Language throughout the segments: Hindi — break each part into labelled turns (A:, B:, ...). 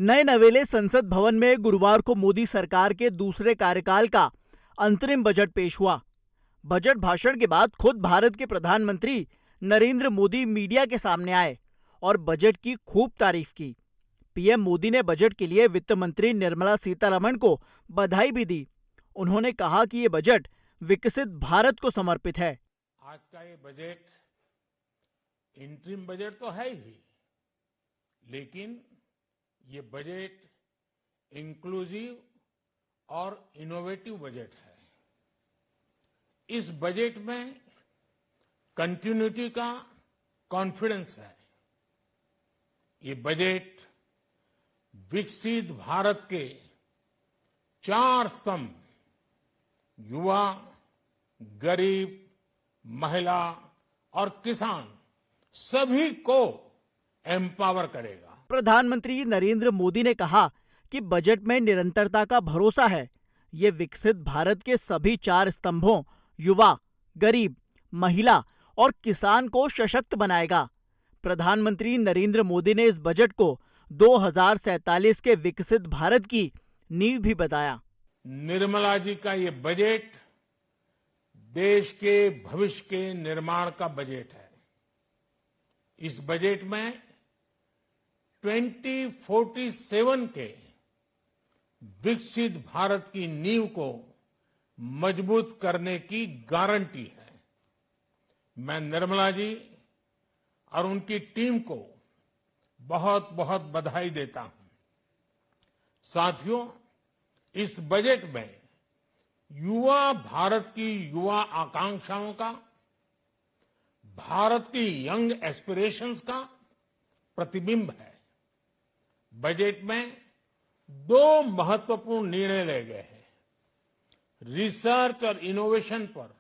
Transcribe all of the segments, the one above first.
A: नए नवेले संसद भवन में गुरुवार को मोदी सरकार के दूसरे कार्यकाल का अंतरिम बजट पेश हुआ। बजट भाषण के बाद खुद भारत के प्रधानमंत्री नरेंद्र मोदी मीडिया के सामने आए और बजट की खूब तारीफ की। पीएम मोदी ने बजट के लिए वित्त मंत्री निर्मला सीतारमण को बधाई भी दी। उन्होंने कहा कि ये बजट विकसित भारत को समर्पित है।
B: आज का ये बजट इंटरिम बजट तो है ही, लेकिन ये बजट इंक्लूसिव और इनोवेटिव बजट है। इस बजट में कंटिन्यूटी का कॉन्फिडेंस है। ये बजट विकसित भारत के 4 स्तंभ युवा, गरीब, महिला और किसान सभी को एम्पावर करेगा।
A: प्रधानमंत्री नरेंद्र मोदी ने कहा कि बजट में निरंतरता का भरोसा है। ये विकसित भारत के सभी 4 स्तंभों युवा, गरीब, महिला और किसान को सशक्त बनाएगा। प्रधानमंत्री नरेंद्र मोदी ने इस बजट को 2047 के विकसित भारत की नींव भी बताया।
B: निर्मला जी का ये बजट देश के भविष्य के निर्माण का बजट है। इस बजट में 2047 के विकसित भारत की नींव को मजबूत करने की गारंटी है। मैं निर्मला जी और उनकी टीम को बहुत बहुत बधाई देता हूं। साथियों, इस बजट में युवा भारत की युवा आकांक्षाओं का, भारत की यंग एस्पिरेशंस का प्रतिबिंब है। बजट में 2 महत्वपूर्ण निर्णय लिए गए हैं। रिसर्च और इनोवेशन पर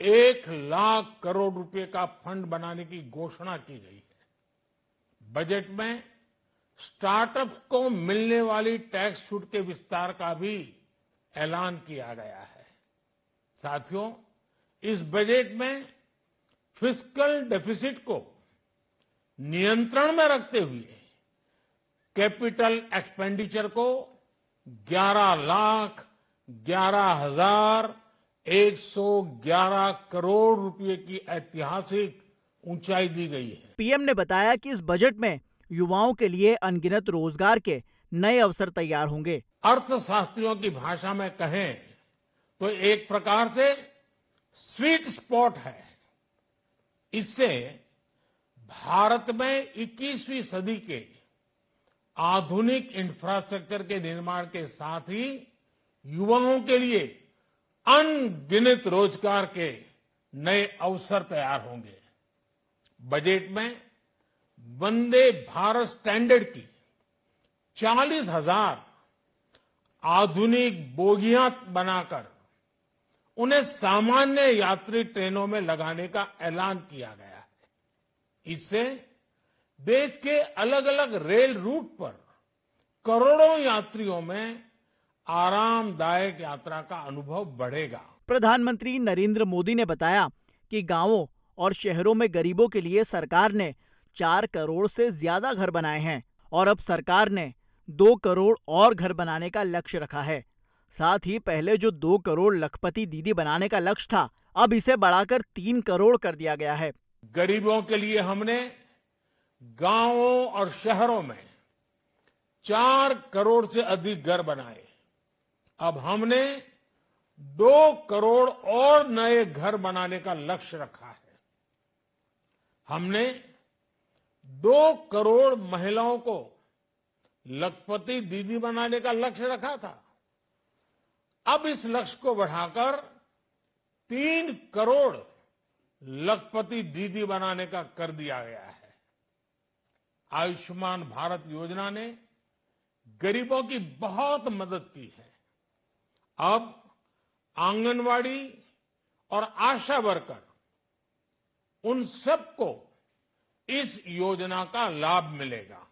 B: 1 लाख करोड़ रुपए का फंड बनाने की घोषणा की गई है। बजट में स्टार्टअप्स को मिलने वाली टैक्स छूट के विस्तार का भी ऐलान किया गया है। साथियों, इस बजट में फिस्कल डेफिसिट को नियंत्रण में रखते हुए कैपिटल एक्सपेंडिचर को 11,11,111 करोड़ रुपए की ऐतिहासिक ऊंचाई दी गई है।
A: पीएम ने बताया कि इस बजट में युवाओं के लिए अनगिनत रोजगार के नए अवसर तैयार होंगे।
B: अर्थशास्त्रियों की भाषा में कहें तो एक प्रकार से स्वीट स्पॉट है। इससे भारत में 21वीं सदी के आधुनिक इंफ्रास्ट्रक्चर के निर्माण के साथ ही युवाओं के लिए अनगिनत रोजगार के नए अवसर तैयार होंगे। बजट में वंदे भारत स्टैंडर्ड की 40,000 आधुनिक बोगियां बनाकर उन्हें सामान्य यात्री ट्रेनों में लगाने का ऐलान किया गया है। इससे देश के अलग अलग रेल रूट पर करोड़ों यात्रियों में आरामदायक यात्रा का अनुभव बढ़ेगा।
A: प्रधानमंत्री नरेंद्र मोदी ने बताया कि गांवों और शहरों में गरीबों के लिए सरकार ने 4 करोड़ से ज्यादा घर बनाए हैं और अब सरकार ने 2 करोड़ और घर बनाने का लक्ष्य रखा है। साथ ही पहले जो 2 करोड़ लखपति दीदी बनाने का लक्ष्य था, अब इसे बढ़ाकर 3 करोड़ कर दिया गया है।
B: गरीबों के लिए हमने गांवों और शहरों में 4 करोड़ से अधिक घर बनाए। अब हमने 2 करोड़ और नए घर बनाने का लक्ष्य रखा है। हमने 2 करोड़ महिलाओं को लखपति दीदी बनाने का लक्ष्य रखा था। अब इस लक्ष्य को बढ़ाकर 3 करोड़ लखपति दीदी बनाने का कर दिया गया है। आयुष्मान भारत योजना ने गरीबों की बहुत मदद की है। अब आंगनवाड़ी और आशा वर्कर, उन सबको इस योजना का लाभ मिलेगा।